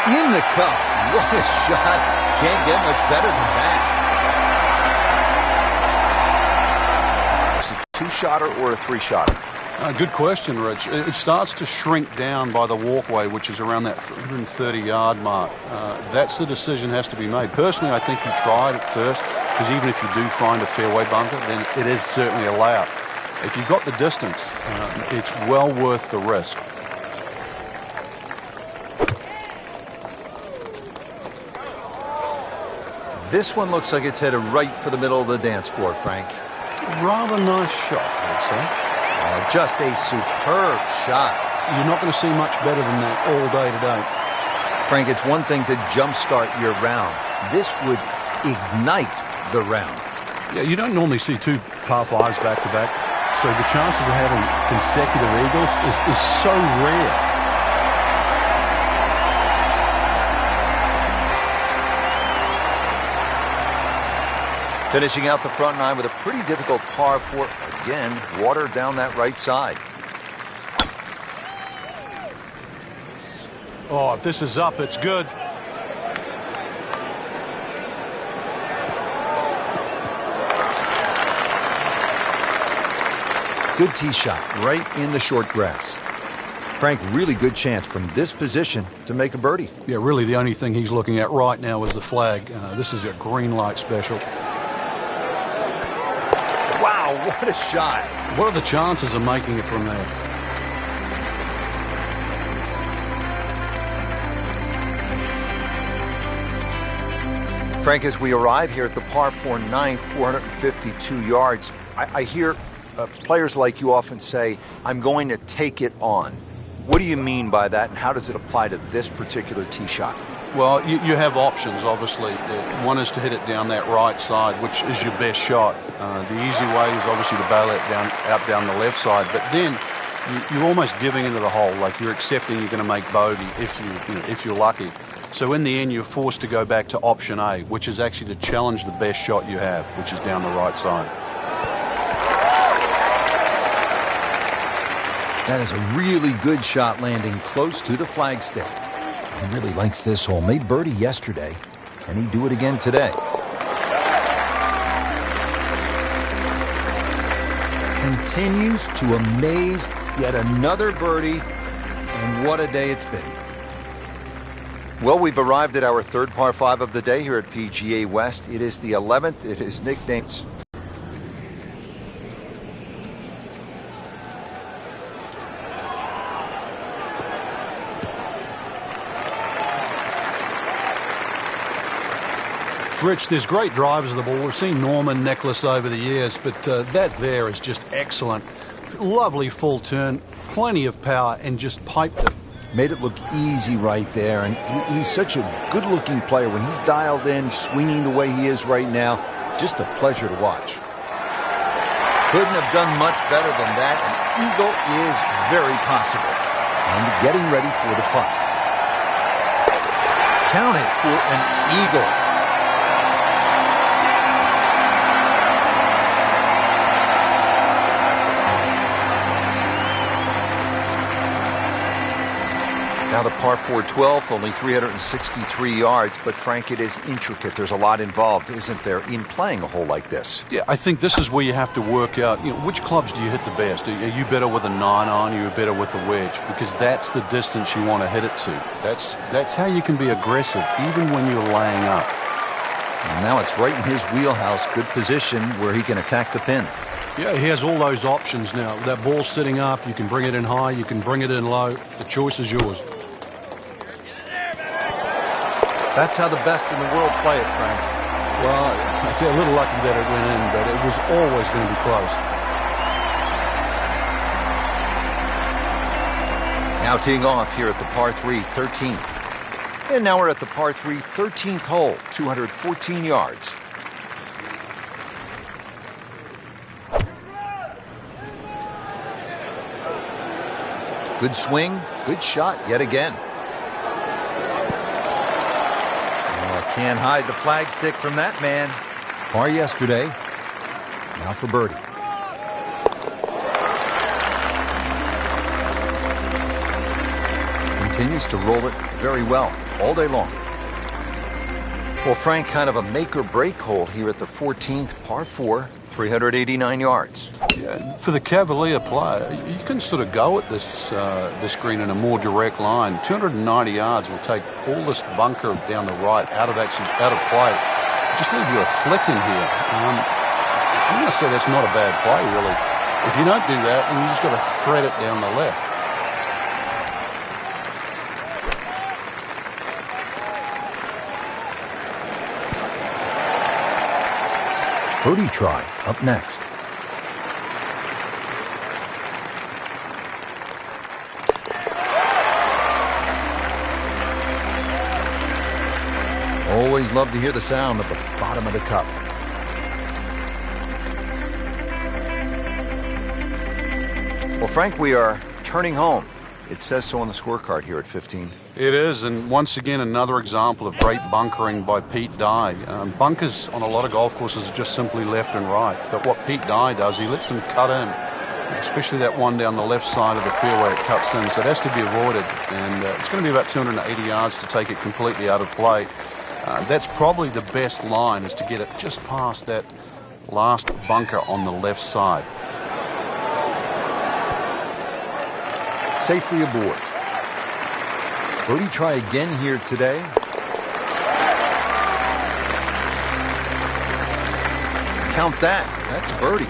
In the cup. What a shot. Can't get much better than that. Is it a two-shotter or a three-shotter? Good question, Rich. It starts to shrink down by the walkway, which is around that 130-yard mark. That's the decision has to be made. Personally, I think you try it at first, because even if you do find a fairway bunker, then it is certainly a layup. If you've got the distance, it's well worth the risk. This one looks like it's headed right for the middle of the dance floor, Frank. Rather nice shot, I'd say. Just a superb shot. You're not going to see much better than that all day today. Frank, it's one thing to jumpstart your round. This would ignite the round. Yeah, you don't normally see two par fives back-to-back, so the chances of having consecutive eagles is so rare. Finishing out the front nine with a pretty difficult par four. Again, water down that right side. Oh, if this is up, it's good. Good tee shot right in the short grass. Frank, really good chance from this position to make a birdie. Yeah, really the only thing he's looking at right now is the flag. This is a green light special. Wow, what a shot. What are the chances of making it from there? Frank, as we arrive here at the par 4 ninth, 452 yards, I hear players like you often say, I'm going to take it on. What do you mean by that, and how does it apply to this particular tee shot? Well, you have options, obviously. One is to hit it down that right side, which is your best shot. The easy way is obviously to bail it out down the left side. But then you're almost giving into the hole, like you're accepting you're going to make bogey if you're lucky. So in the end, you're forced to go back to option A, which is actually to challenge the best shot you have, which is down the right side. That is a really good shot landing close to the flagstick. He really likes this hole. Made birdie yesterday. Can he do it again today? Continues to amaze. Yet another birdie. And what a day it's been. Well, we've arrived at our third par 5 of the day here at PGA West. It is the 11th. It is nicknamed... Rich, there's great drivers of the ball. We've seen Norman, Nicklaus over the years, but that there is just excellent. Lovely full turn, plenty of power, and just piped it. Made it look easy right there, and he's such a good-looking player. When he's dialed in, swinging the way he is right now, just a pleasure to watch. Couldn't have done much better than that. An eagle is very possible. And getting ready for the putt. Count it for an eagle. Now the par 4 12th, only 363 yards, but Frank, it is intricate. There's a lot involved, isn't there, in playing a hole like this? Yeah, I think this is where you have to work out, which clubs do you hit the best? Are you better with a 9-iron, are you better with a wedge? Because that's the distance you want to hit it to. That's how you can be aggressive, even when you're laying up. And now it's right in his wheelhouse, good position where he can attack the pin. Yeah, he has all those options now. That ball's sitting up, you can bring it in high, you can bring it in low. The choice is yours. That's how the best in the world play it, Frank. Well, I'd say a little lucky that it went in, but it was always going to be close. Now teeing off here at the par 3 13th. And now we're at the par 3 13th hole, 214 yards. Good swing, good shot yet again. Can't hide the flagstick from that man. Par yesterday. Now for birdie. continues to roll it very well all day long. Well, Frank, kind of a make-or-break hole here at the 14th, par 4, 389 yards. Yeah, for the Cavalier player, you can sort of go at this green in a more direct line. 290 yards will take all this bunker down the right out of play. Just leave you a flick in here. I'm going to say that's not a bad play, really. If you don't do that, then you just got to thread it down the left. Birdie try up next. Always love to hear the sound of the bottom of the cup. Well, Frank, we are turning home. It says so on the scorecard here at 15. It is, and once again, another example of great bunkering by Pete Dye. Bunkers on a lot of golf courses are just simply left and right, but what Pete Dye does, he lets them cut in, especially that one down the left side of the fairway it cuts in, so it has to be avoided, and it's going to be about 280 yards to take it completely out of play. That's probably the best line, is to get it just past that last bunker on the left side. Safely aboard. Birdie try again here today. Count that. That's birdie.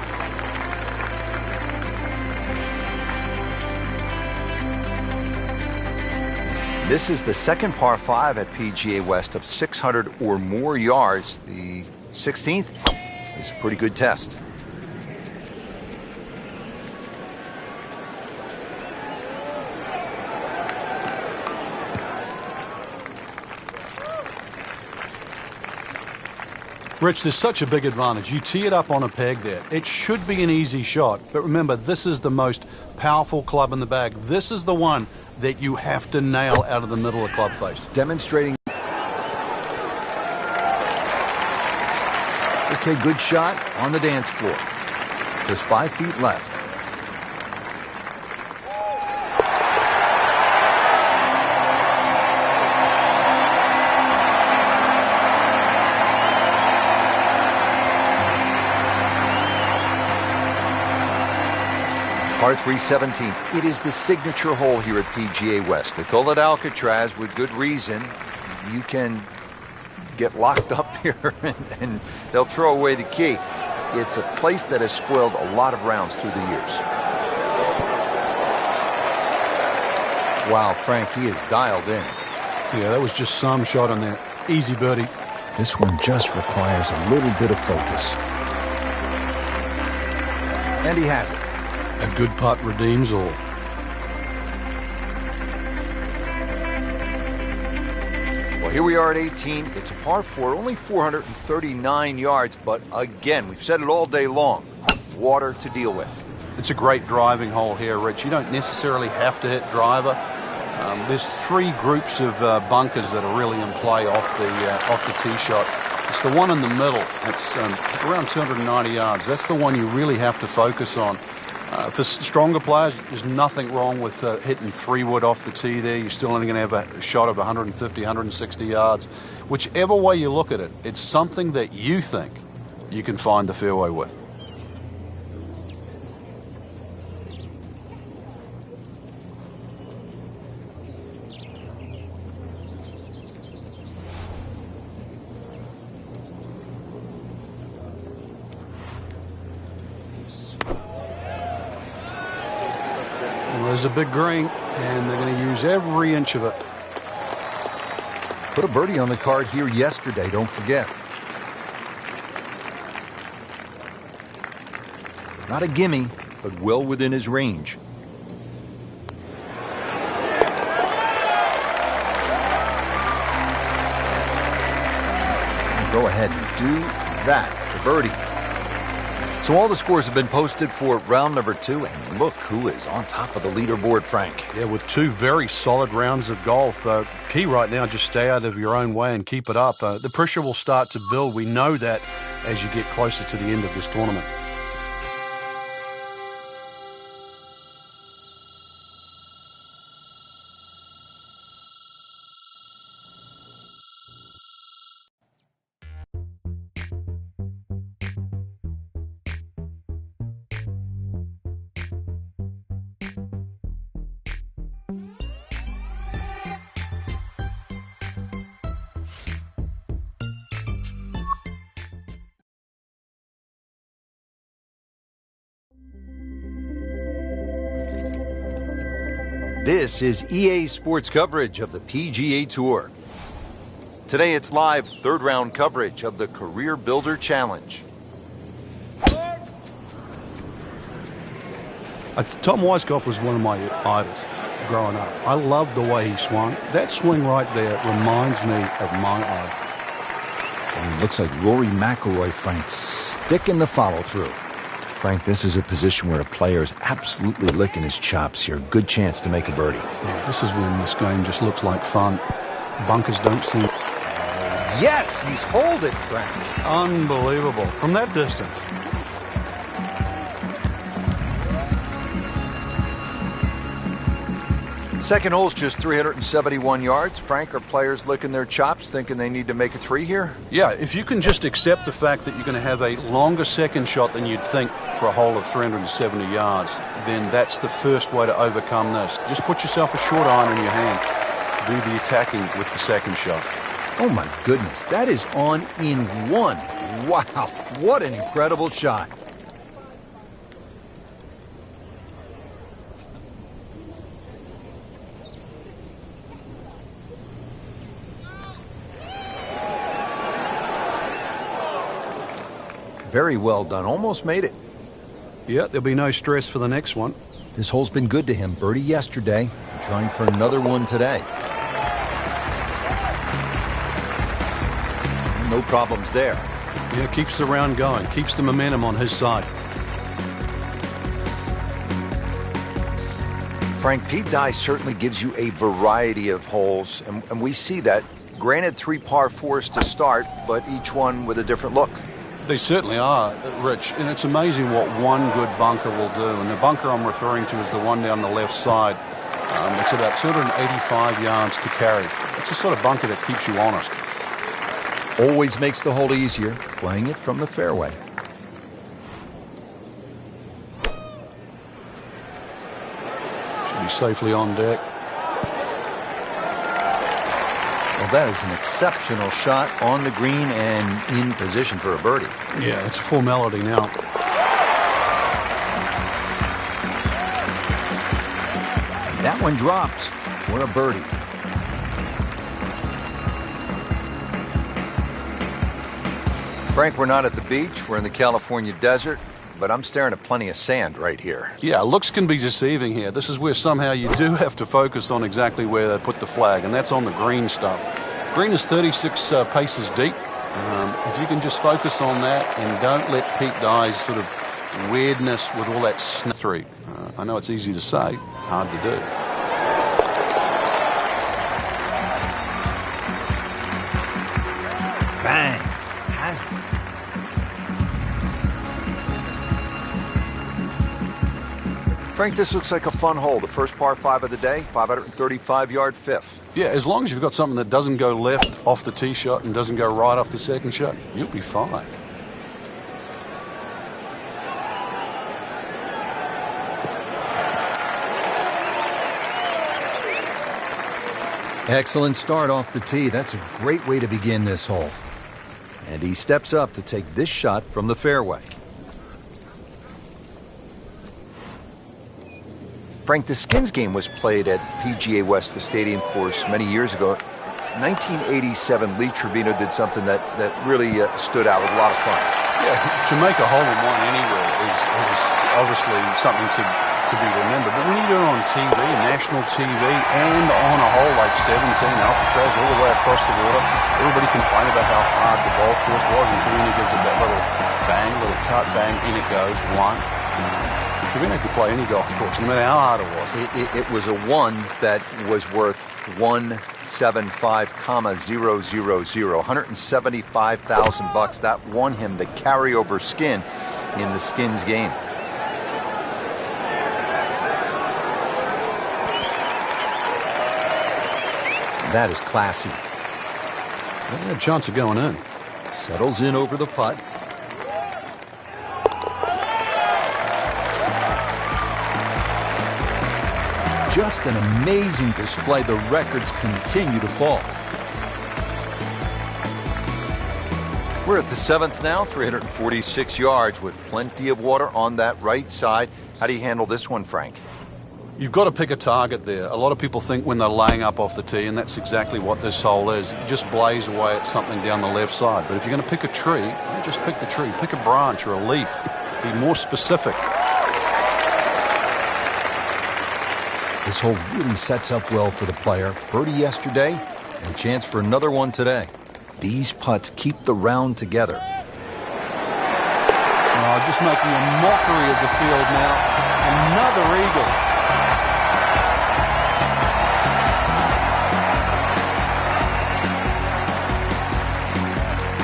This is the second par 5 at PGA West of 600 or more yards. The 16th is a pretty good test. Rich, there's such a big advantage. You tee it up on a peg there. It should be an easy shot, but remember, this is the most powerful club in the bag. This is the one that you have to nail out of the middle of club face. Demonstrating. Okay, good shot on the dance floor. Just 5 feet left. Par 3 17th. It is the signature hole here at PGA West. They call it Alcatraz with good reason. You can get locked up here and they'll throw away the key. It's a place that has spoiled a lot of rounds through the years. Wow, Frank, he is dialed in. Yeah, that was just some shot on that. Easy birdie. This one just requires a little bit of focus. And he has it. A good putt redeems all. Well, here we are at 18. It's a par 4, only 439 yards, but again, we've said it all day long, water to deal with. It's a great driving hole here, Rich. You don't necessarily have to hit driver. There's 3 groups of bunkers that are really in play off the tee shot. It's the one in the middle. It's around 290 yards. That's the one you really have to focus on. For stronger players, there's nothing wrong with hitting 3-wood off the tee there. You're still only going to have a shot of 150, 160 yards. Whichever way you look at it, it's something that you think you can find the fairway with. There's a big green, and they're going to use every inch of it. Put a birdie on the card here yesterday, don't forget. Not a gimme, but well within his range. Go ahead and do that for birdie. So all the scores have been posted for round number 2, and look who is on top of the leaderboard, Frank. Yeah, with 2 very solid rounds of golf. Key right now, just stay out of your own way and keep it up. The pressure will start to build. We know that as you get closer to the end of this tournament. This is EA Sports coverage of the PGA Tour. Today it's live third-round coverage of the Career Builder Challenge. Tom Weiskopf was one of my idols growing up. I loved the way he swung. That swing right there reminds me of my idol. And it looks like Rory McIlroy, Frank, sticking the follow-through. Frank, this is a position where a player is absolutely licking his chops here. Good chance to make a birdie. Yeah, this is when this game just looks like fun. Bunkers don't seem... Yes, he's holed it, Frank. Unbelievable. From that distance. Second hole's just 371 yards. Frank, are players licking their chops, thinking they need to make a three here? Yeah, if you can just accept the fact that you're going to have a longer second shot than you'd think for a hole of 370 yards, then that's the first way to overcome this. Just put yourself a short iron in your hand. Do the attacking with the second shot. Oh my goodness, that is on in one. Wow, what an incredible shot. Very well done. Almost made it. Yeah, there'll be no stress for the next one. This hole's been good to him. Birdie yesterday. Trying for another one today. No problems there. Yeah, keeps the round going. Keeps the momentum on his side. Frank, Pete Dye certainly gives you a variety of holes, and we see that. Granted, 3 par 4s to start, but each one with a different look. They certainly are, Rich, and it's amazing what one good bunker will do. And the bunker I'm referring to is the one down the left side. It's about 285 yards to carry. It's the sort of bunker that keeps you honest. Always makes the hole easier, playing it from the fairway. Should be safely on deck. Well, that is an exceptional shot on the green and in position for a birdie. Yeah, it's a formality now. That one drops for a birdie. Frank, we're not at the beach. We're in the California desert, but I'm staring at plenty of sand right here. Yeah, looks can be deceiving here. This is where somehow you do have to focus on exactly where they put the flag, and that's on the green stuff. Green is 36 paces deep. If you can just focus on that and don't let Pete Dye's sort of weirdness with all that through. I know it's easy to say, hard to do. Bang! Has it? Frank, this looks like a fun hole. The first par 5 of the day, 535-yard fifth. Yeah, as long as you've got something that doesn't go left off the tee shot and doesn't go right off the second shot, you'll be fine. Excellent start off the tee. That's a great way to begin this hole. And he steps up to take this shot from the fairway. Frank, the skins game was played at PGA West, the stadium course, many years ago. 1987, Lee Trevino did something that really stood out with a lot of fun. Yeah, to make a hole-in-one anywhere is obviously something to be remembered. But when you do it on TV, national TV, and on a hole like 17, Alcatraz, all the way across the water, everybody complained about how hard the golf course was, and Trevino gives it that little bang, little cut, bang, in it goes, one. Trevino could play any golf course, no matter how hard it was. It was a one that was worth 175,000, $175,000. That won him the carryover skin in the skins game. That is classy. They had a chance of going in. Settles in over the putt. Just an amazing display. The records continue to fall. We're at the 7th now, 346 yards with plenty of water on that right side. How do you handle this one, Frank? You've got to pick a target there. A lot of people think when they're laying up off the tee, and that's exactly what this hole is. You just blaze away at something down the left side. But if you're going to pick a tree, don't just pick the tree. Pick a branch or a leaf. Be more specific. This hole really sets up well for the player. Birdie yesterday, and a chance for another one today. These putts keep the round together. Just making a mockery of the field now. Another eagle.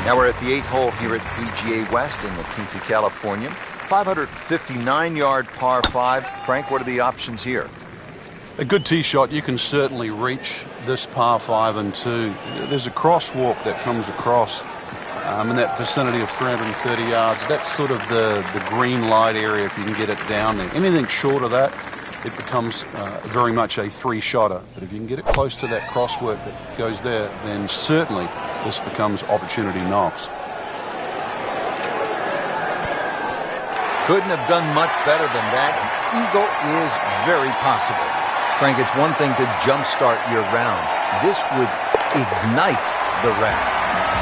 Now we're at the 8th hole here at PGA West in La Quinta, California. 559-yard par 5. Frank, what are the options here? A good tee shot, you can certainly reach this par 5 and 2. There's a crosswalk that comes across in that vicinity of 330 yards. That's sort of the green light area if you can get it down there. Anything short of that, it becomes very much a 3-shotter. But if you can get it close to that crosswork that goes there, then certainly this becomes opportunity knocks. Couldn't have done much better than that. An eagle is very possible. Frank, it's one thing to jumpstart your round. This would ignite the round.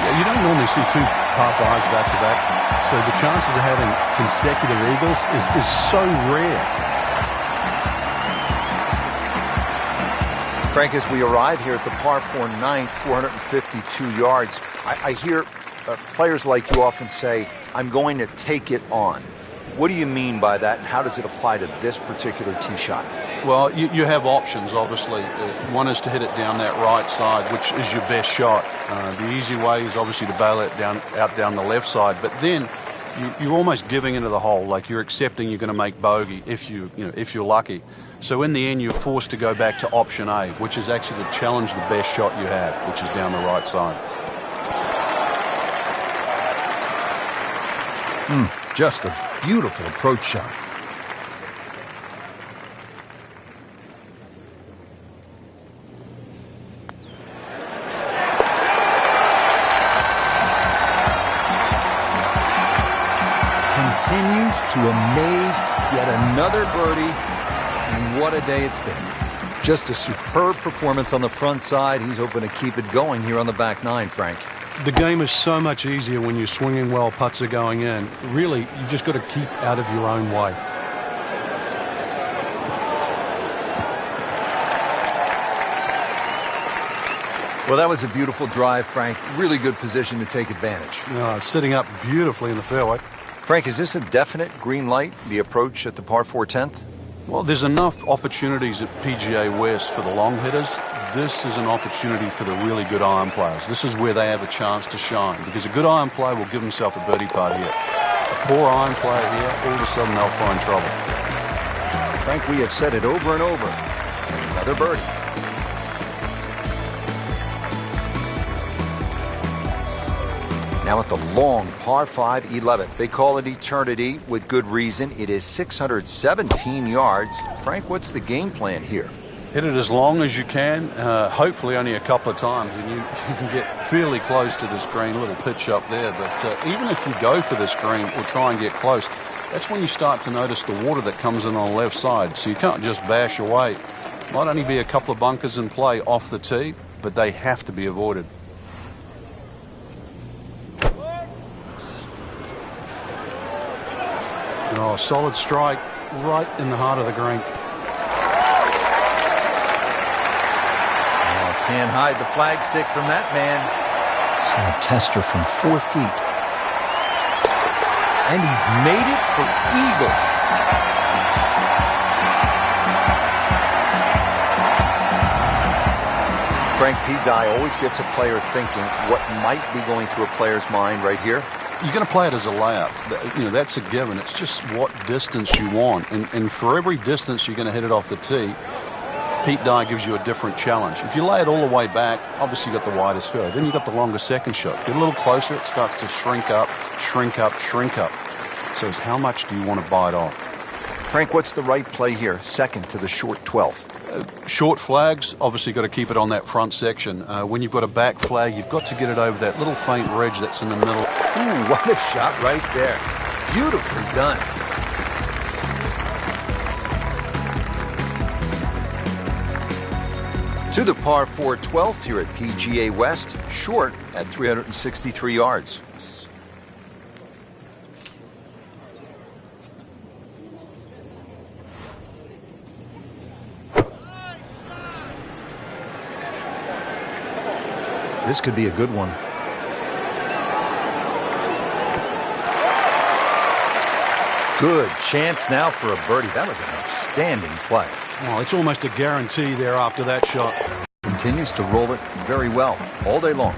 Yeah, you don't normally see 2 par 5s back-to-back, so the chances of having consecutive eagles is so rare. Frank, as we arrive here at the par 4 9th, 452 yards, I hear players like you often say, I'm going to take it on. What do you mean by that, and how does it apply to this particular tee shot? Well, you have options, obviously. One is to hit it down that right side, which is your best shot. The easy way is obviously to bail it out down the left side, but then you're almost giving into the hole, like you're accepting you're going to make bogey if you're lucky. So in the end, you're forced to go back to option A, which is actually to challenge the best shot you have, which is down the right side. Just a beautiful approach shot. Continues to amaze, yet another birdie, and what a day it's been. Just a superb performance on the front side. He's hoping to keep it going here on the back 9, Frank. The game is so much easier when you're swinging well, putts are going in. Really, you've just got to keep out of your own way. Well, that was a beautiful drive, Frank. Really good position to take advantage. Sitting up beautifully in the fairway. Frank, is this a definite green light, the approach at the par 4 10th? Well, there's enough opportunities at PGA West for the long hitters. This is an opportunity for the really good iron players. This is where they have a chance to shine, because a good iron player will give himself a birdie putt here. A poor iron player here, all of a sudden they'll find trouble. Frank, we have said it over and over. Another birdie. Now at the long par 5 11th. They call it eternity with good reason. It is 617 yards. Frank, what's the game plan here? Hit it as long as you can, hopefully only a couple of times, and you can get fairly close to this green. A little pitch up there, but even if you go for this green or try and get close, that's when you start to notice the water that comes in on the left side. So you can't just bash away. Might only be a couple of bunkers in play off the tee, but they have to be avoided. Oh, solid strike right in the heart of the green. Oh, can't hide the flagstick from that man. So a tester from 4 feet. And he's made it for eagle. Frank P. Dye always gets a player thinking what might be going through a player's mind right here. You're going to play it as a layup. That's a given. It's just what distance you want. And for every distance you're going to hit it off the tee, Pete Dye gives you a different challenge. If you lay it all the way back, obviously you've got the widest fairway. Then you've got the longer second shot. Get a little closer, it starts to shrink up, shrink up, shrink up. So it's how much do you want to bite off? Frank, what's the right play here? Second to the short 12th. Short flags, obviously got to keep it on that front section. When you've got a back flag, you've got to get it over that little faint ridge that's in the middle. Ooh, what a shot right there. Beautifully done. To the par 4 12th here at PGA West, short at 363 yards. This could be a good one. Good chance now for a birdie. That was an outstanding play. Well, it's almost a guarantee there after that shot. Continues to roll it very well all day long.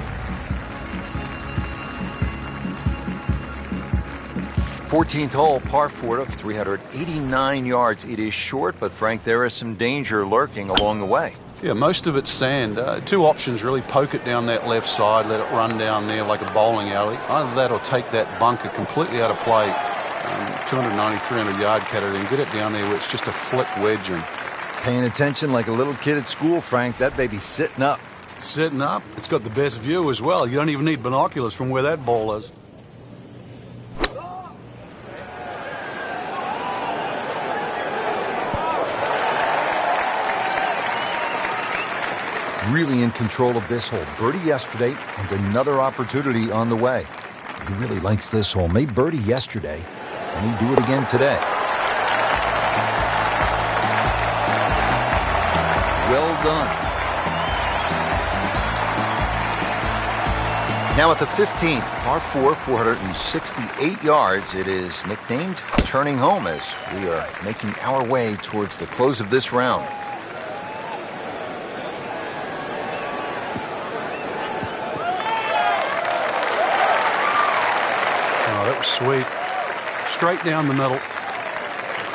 14th hole, par 4 of 389 yards. It is short, but Frank, there is some danger lurking along the way. Yeah, most of it's sand. Two options really: poke it down that left side, let it run down there like a bowling alley. Either that or take that bunker completely out of play, 290, 300 yard cutter, and get it down there where it's just a flick wedge in. Paying attention like a little kid at school, Frank. That baby's sitting up. Sitting up. It's got the best view as well. You don't even need binoculars from where that ball is. Really in control of this hole. Birdie yesterday and another opportunity on the way. He really likes this hole. Made birdie yesterday, and he'd do it again today. Well done. Now at the 15th, par 4, 468 yards. It is nicknamed Turning Home as we are making our way towards the close of this round. That was sweet. Straight down the middle.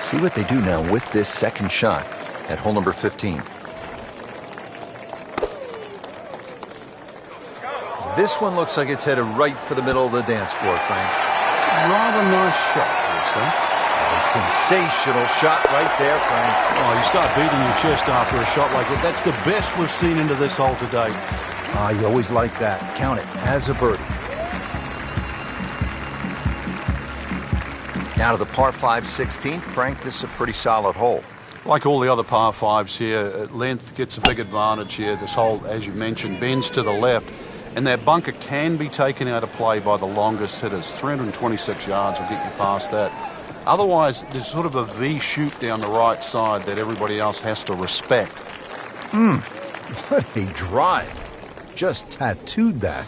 See what they do now with this second shot at hole number 15. This one looks like it's headed right for the middle of the dance floor, Frank. Rather nice shot, I would say. A sensational shot right there, Frank. Oh, you start beating your chest after a shot like that. That's the best we've seen into this hole today. You always like that. Count it as a birdie. Now to the par 5 16th. Frank, this is a pretty solid hole. Like all the other par 5s here, length gets a big advantage here. This hole, as you mentioned, bends to the left, and that bunker can be taken out of play by the longest hitters. 326 yards will get you past that. Otherwise, there's sort of a V shoot down the right side that everybody else has to respect. What a drive. Just tattooed that.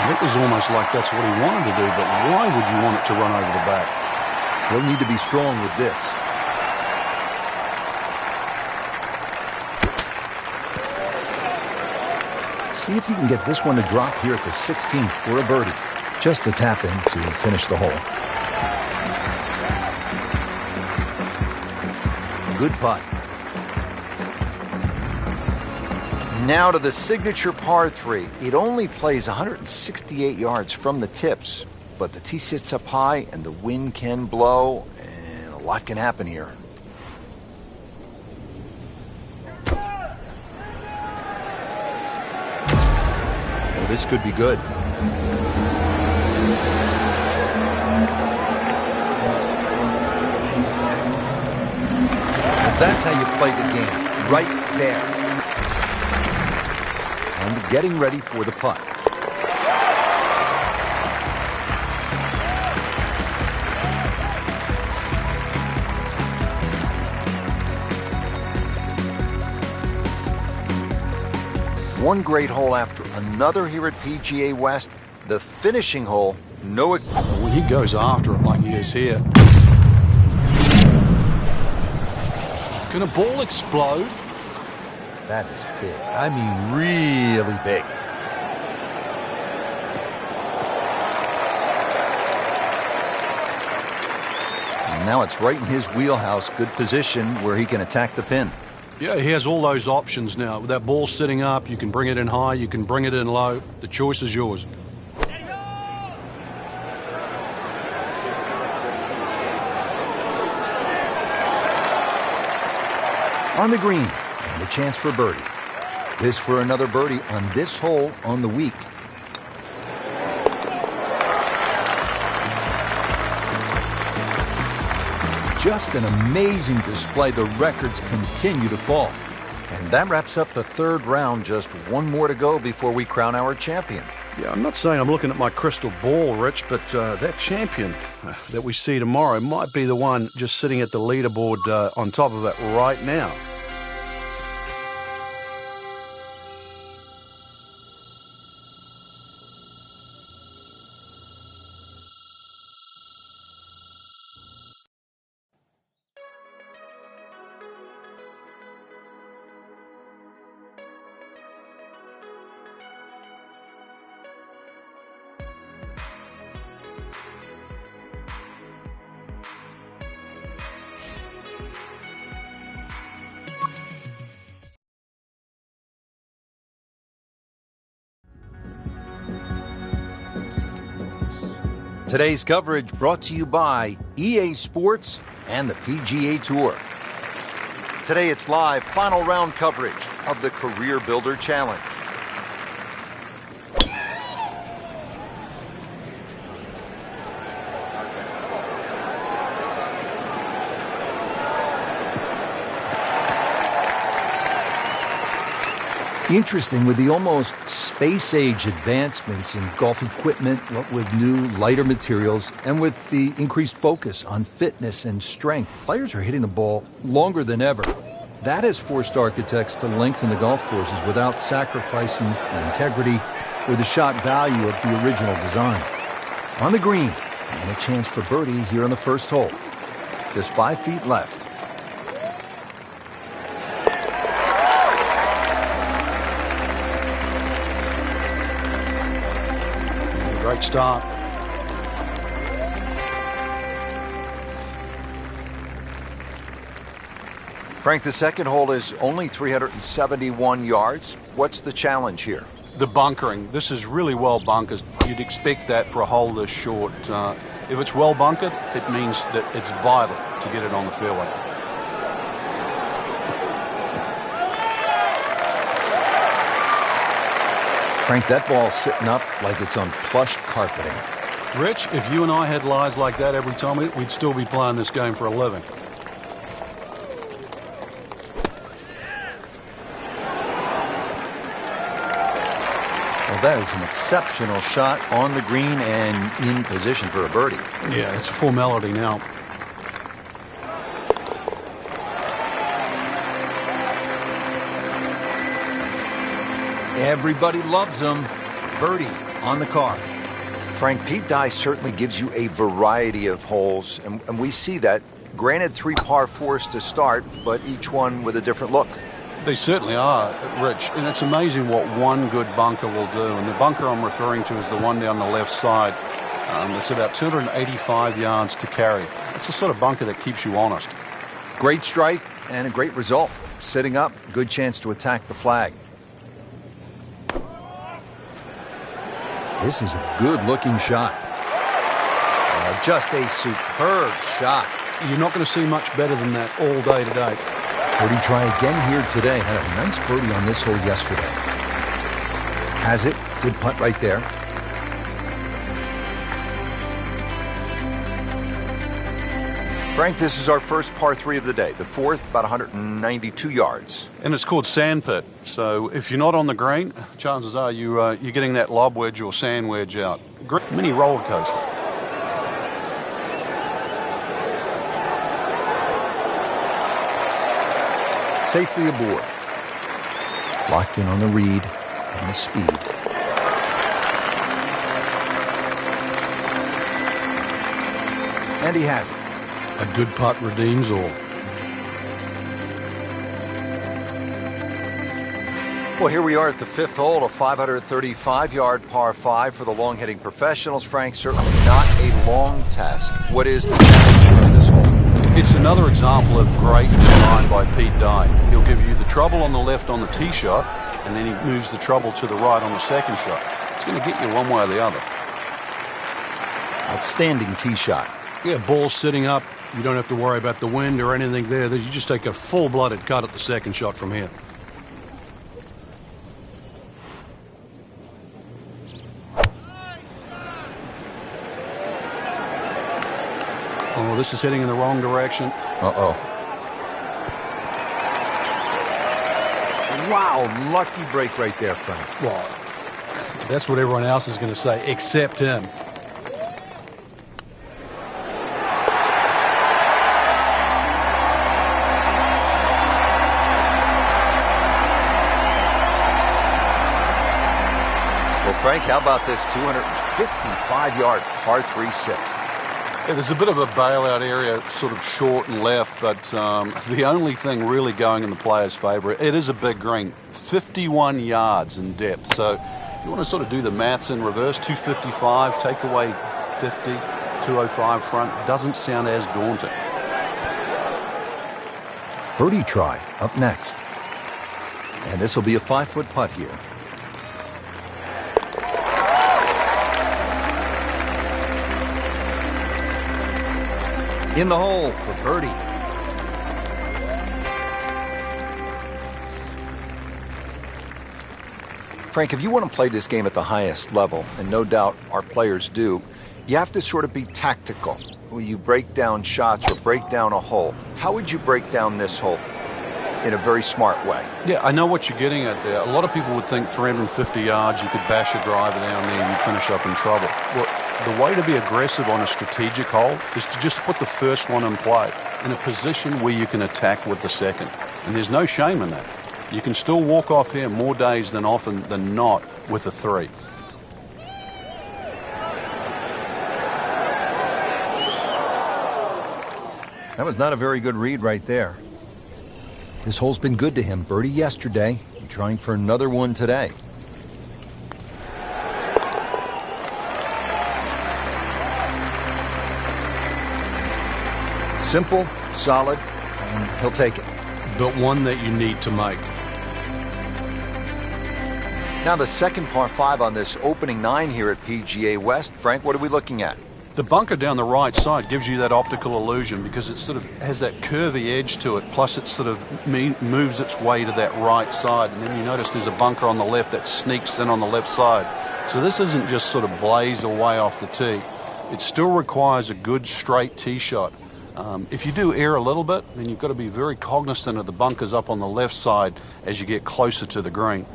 It was almost like that's what he wanted to do, but why would you want it to run over the back? He'll need to be strong with this. See if you can get this one to drop here at the 16th for a birdie. Just to tap in to finish the hole. Good putt. Now to the signature par 3. It only plays 168 yards from the tips, but the tee sits up high and the wind can blow, and a lot can happen here. Well, this could be good. Well, that's how you play the game, right there. And getting ready for the putt. One great hole after another here at PGA West. The finishing hole, when he goes after it like he is here. Can a ball explode? That is big. I mean, really big. And now it's right in his wheelhouse. Good position where he can attack the pin. Yeah, he has all those options now. With that ball sitting up, you can bring it in high, you can bring it in low. The choice is yours. On the green, and a chance for birdie. This for another birdie on this hole on the week. Just an amazing display. The records continue to fall. And that wraps up the third round. Just one more to go before we crown our champion. Yeah, I'm not saying I'm looking at my crystal ball, Rich, but that champion that we see tomorrow might be the one just sitting at the leaderboard on top of it right now. Today's coverage brought to you by EA Sports and the PGA Tour. Today it's live final round coverage of the Career Builder Challenge. Interesting, with the almost space-age advancements in golf equipment, what with new, lighter materials, and with the increased focus on fitness and strength, players are hitting the ball longer than ever. That has forced architects to lengthen the golf courses without sacrificing the integrity or the shot value of the original design. On the green, and a chance for birdie here on the first hole. Just 5 feet left. Great start. Frank, the second hole is only 371 yards. What's the challenge here? The bunkering. This is really well bunkered. You'd expect that for a hole this short. If it's well bunkered, it means that it's vital to get it on the fairway. Frank, that ball's sitting up like it's on plush carpeting. Rich, if you and I had lies like that every time, we'd still be playing this game for a living. Well, that is an exceptional shot on the green and in position for a birdie. Yeah, it's a formality now. Everybody loves them. Birdie on the card. Frank, Pete Dye certainly gives you a variety of holes, and we see that. Granted, 3 par 4s to start, but each one with a different look. They certainly are, Rich, and it's amazing what one good bunker will do. And the bunker I'm referring to is the one down the left side. It's about 285 yards to carry. It's the sort of bunker that keeps you honest. Great strike and a great result. Sitting up, good chance to attack the flag. This is a good-looking shot. Just a superb shot. You're not going to see much better than that all day today. Birdie try again here today. Had a nice birdie on this hole yesterday. Has it. Good putt right there. Frank, this is our first par 3 of the day. The fourth, about 192 yards. And it's called sandpit. So if you're not on the green, chances are you're getting that lob wedge or sand wedge out. Mini roller coaster. Safely aboard. Locked in on the read and the speed. And he has it. A good putt redeems all. Well, here we are at the fifth hole, a 535-yard par 5 for the long-hitting professionals. Frank, certainly not a long test. What is the challenge on this hole? It's another example of great design by Pete Dye. He'll give you the trouble on the left on the tee shot, and then he moves the trouble to the right on the second shot. It's going to get you one way or the other. Outstanding tee shot. Yeah, ball sitting up. You don't have to worry about the wind or anything there. You just take a full-blooded cut at the second shot from here. Oh, this is heading in the wrong direction. Uh-oh. Wow, lucky break right there, Frank. Well, that's what everyone else is going to say, except him. Well, Frank, how about this 255-yard par 3 sixth? Yeah, there's a bit of a bailout area, sort of short and left, but the only thing really going in the player's favour, it is a big green, 51 yards in depth. So if you want to sort of do the maths in reverse, 255, take away 50, 205 front, doesn't sound as daunting. Birdie try up next. And this will be a 5-foot putt here. In the hole for birdie. Frank, if you want to play this game at the highest level, and no doubt our players do, you have to sort of be tactical. Will you break down shots or break down a hole? How would you break down this hole in a very smart way? Yeah, I know what you're getting at there. A lot of people would think 350 yards, you could bash a driver down there and you'd finish up in trouble. Well, the way to be aggressive on a strategic hole is to just put the first one in play in a position where you can attack with the second. And there's no shame in that. You can still walk off here more days than often than not with a 3. That was not a very good read right there. This hole's been good to him. Birdie yesterday, trying for another one today. Simple, solid, and he'll take it. But one that you need to make. Now the second par 5 on this opening 9 here at PGA West. Frank, what are we looking at? The bunker down the right side gives you that optical illusion because it sort of has that curvy edge to it, plus it sort of moves its way to that right side. And then you notice there's a bunker on the left that sneaks in on the left side. So this isn't just sort of blaze away off the tee. It still requires a good straight tee shot. If you do err a little bit, then you've got to be very cognizant of the bunkers up on the left side as you get closer to the green.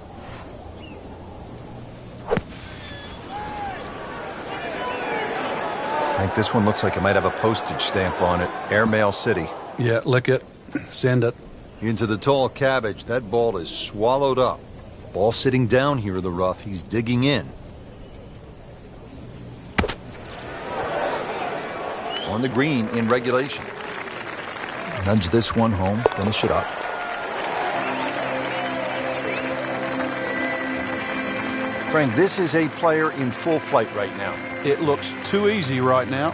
I think this one looks like it might have a postage stamp on it. Airmail City. Yeah, lick it. Send it. Into the tall cabbage. That ball is swallowed up. Ball sitting down here in the rough. He's digging in. On the green in regulation. Nudge this one home. Finish it up. Frank, this is a player in full flight right now. It looks too easy right now.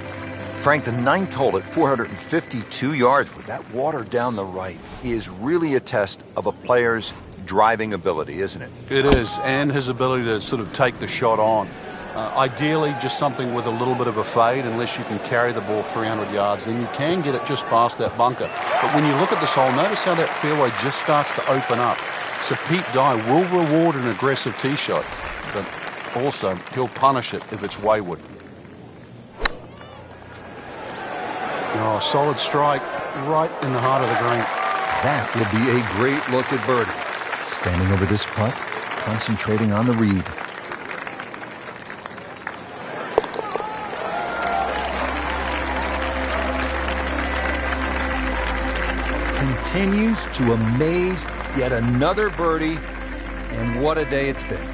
Frank, the 9th hole at 452 yards with that water down the right is really a test of a player's driving ability, isn't it? It is, and his ability to sort of take the shot on. Ideally, just something with a little bit of a fade, unless you can carry the ball 300 yards, then you can get it just past that bunker. But when you look at this hole, notice how that fairway just starts to open up. So Pete Dye will reward an aggressive tee shot, but also he'll punish it if it's wayward. Oh, solid strike right in the heart of the green. That will be a great look at birdie. Standing over this putt, concentrating on the read. Continues to amaze. Yet another birdie, and what a day it's been.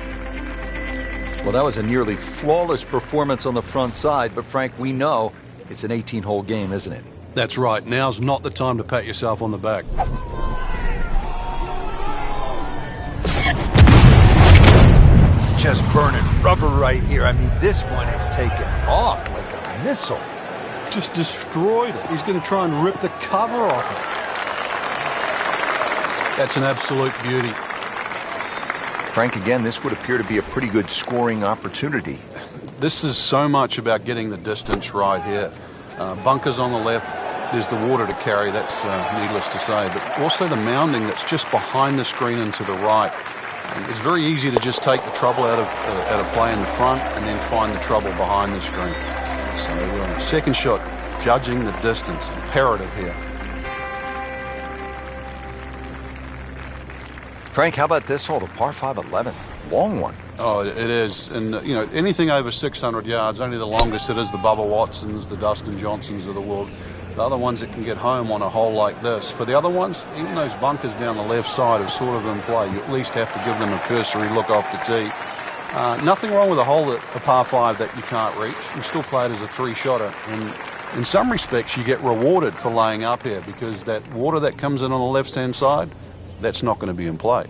Well, that was a nearly flawless performance on the front side, but Frank, we know it's an 18-hole game, isn't it? That's right. Now's not the time to pat yourself on the back. Just burning rubber right here. I mean, this one is taken off like a missile. Just destroyed it. He's going to try and rip the cover off it. That's an absolute beauty. Frank, again, this would appear to be a pretty good scoring opportunity. This is so much about getting the distance right here. Bunkers on the left, there's the water to carry, that's needless to say, but also the mounding that's just behind the screen and to the right. It's very easy to just take the trouble out of play in the front and then find the trouble behind the screen. So second shot, judging the distance, imperative here. Frank, how about this hole, the par 5 11? Long one. Oh, it is. And, you know, anything over 600 yards, only the longest it is the Bubba Watsons, the Dustin Johnsons of the world. The other ones that can get home on a hole like this. For the other ones, even those bunkers down the left side are sort of in play. You at least have to give them a cursory look off the tee. Nothing wrong with a hole, a par 5 that you can't reach. You can still play it as a 3-shotter. And in some respects, you get rewarded for laying up here because that water that comes in on the left-hand side, that's not going to be in play.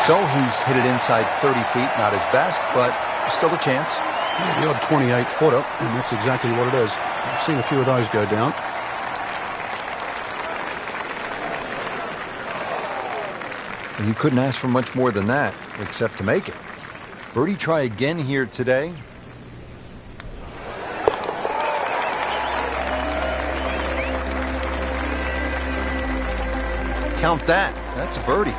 So he's hit it inside 30 feet, not his best, but still a chance. Yeah, the odd 28-footer, and that's exactly what it is. I've seen a few of those go down. And you couldn't ask for much more than that, except to make it. Birdie try again here today. Count that. That's a birdie.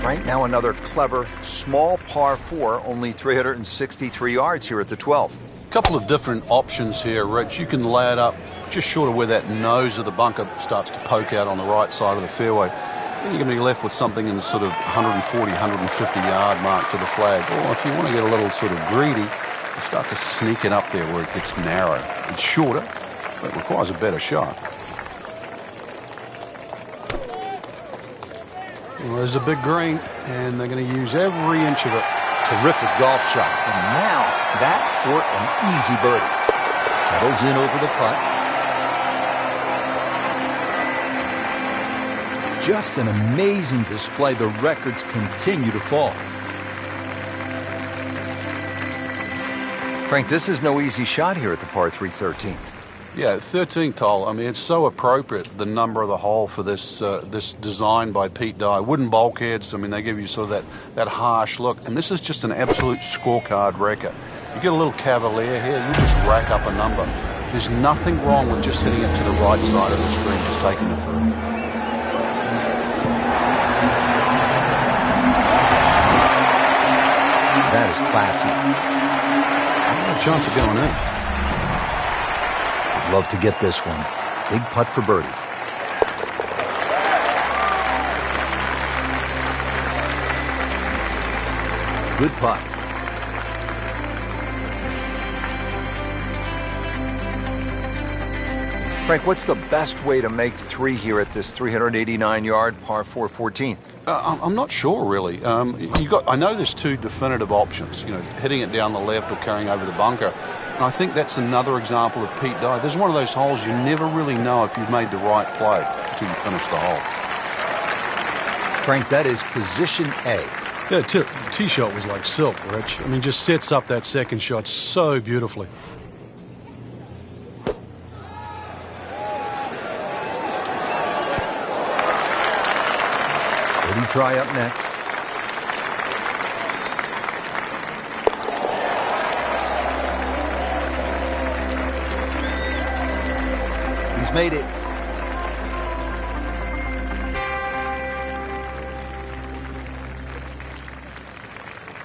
Frank, now another clever, small par 4, only 363 yards here at the 12th. A couple of different options here, Rich. You can lay it up just short of where that nose of the bunker starts to poke out on the right side of the fairway. Then you're going to be left with something in the sort of 140, 150 yard mark to the flag. Or if you want to get a little sort of greedy, you start to sneak it up there where it gets narrow. It's shorter, but it requires a better shot. Well, there's a big green, and they're going to use every inch of it. Terrific golf shot. And now that for an easy birdie. Settles in over the putt. Just an amazing display. The records continue to fall. Frank, this is no easy shot here at the par 3 13th. Yeah, 13th hole. I mean, it's so appropriate, the number of the hole for this this design by Pete Dye. Wooden bulkheads, I mean, they give you sort of that harsh look. And this is just an absolute scorecard wrecker. You get a little cavalier here, you just rack up a number. There's nothing wrong with just hitting it to the right side of the screen, just taking it through. That is classy. No chance of going in. Love to get this one. Big putt for birdie. Good putt. Frank, what's the best way to make 3 here at this 389-yard par 4 14th? I'm not sure, really. I know there's 2 definitive options. You know, hitting it down the left or carrying over the bunker. And I think that's another example of Pete Dye. There's one of those holes you never really know if you've made the right play until you finish the hole. Frank, that is position A. Yeah, the tee shot was like silk, Rich. I mean, just sets up that second shot so beautifully. Birdie try up next. Made it.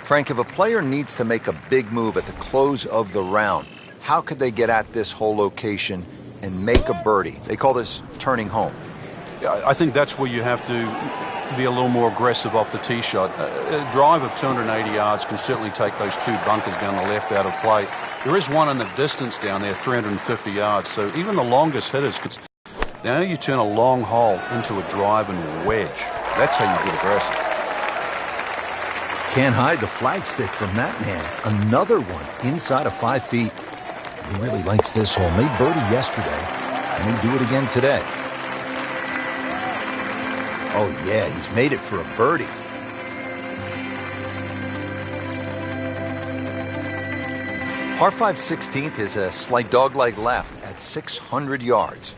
Frank, if a player needs to make a big move at the close of the round, how could they get at this whole location and make a birdie? They call this turning home. Yeah, I think that's where you have to be a little more aggressive off the tee shot. A drive of 280 yards can certainly take those 2 bunkers down the left out of play. There is one in the distance down there, 350 yards. So even the longest hitters could. Now you turn a long hole into a drive and wedge. That's how you get aggressive. Can't hide the flagstick from that man. Another one inside of 5 feet. He really likes this hole. Made birdie yesterday, and he'll do it again today. Oh, yeah, he's made it for a birdie. Par 5 16th is a slight dogleg left at 600 yards.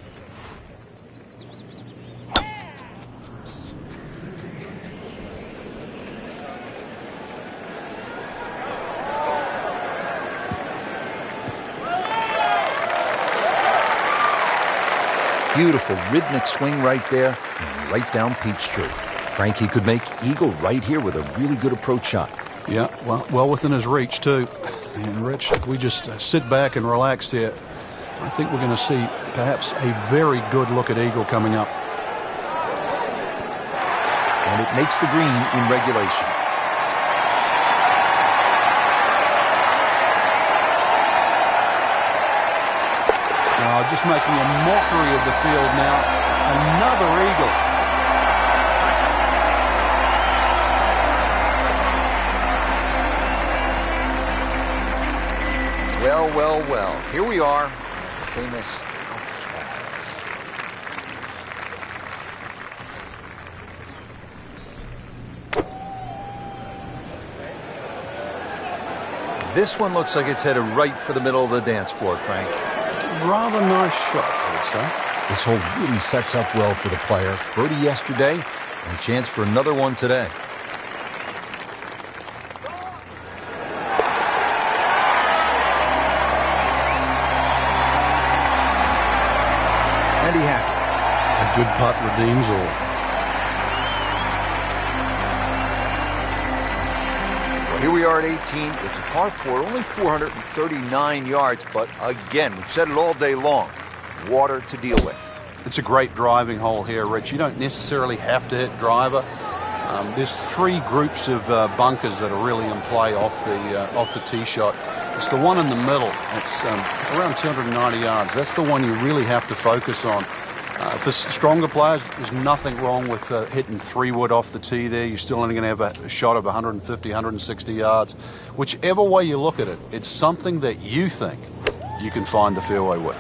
Beautiful rhythmic swing right there and right down Peachtree. Frankie could make eagle right here with a really good approach shot. Yeah, well within his reach too. And Rich, if we just sit back and relax here, I think we're going to see perhaps a very good look at eagle coming up. And it makes the green in regulation. Just making a mockery of the field now. Another eagle. Well. Here we are. The famous Alcatraz. This one looks like it's headed right for the middle of the dance floor, Frank. Rather nice shot, I would say. This hole really sets up well for the player. Birdie yesterday, and a chance for another one today. And he has it. A good putt redeems all. Well, here we are at 18. It's a par 4, only 439 yards, but again, we've said it all day long. Water to deal with. It's a great driving hole here, Rich. You don't necessarily have to hit driver. There's three groups of bunkers that are really in play off the tee shot. It's the one in the middle. It's around 290 yards. That's the one you really have to focus on. For stronger players, there's nothing wrong with hitting 3-wood off the tee there. You're still only going to have a shot of 150, 160 yards. Whichever way you look at it, it's something that you think you can find the fairway with.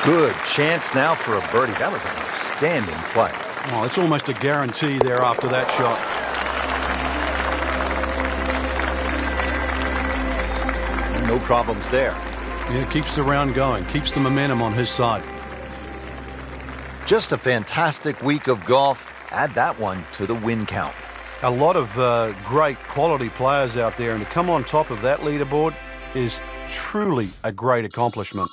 Good chance now for a birdie. That was an outstanding play. Oh, it's almost a guarantee there after that shot. No problems there. Yeah, keeps the round going, keeps the momentum on his side. Just a fantastic week of golf. Add that one to the win count. A lot of great quality players out there, and to come on top of that leaderboard is truly a great accomplishment.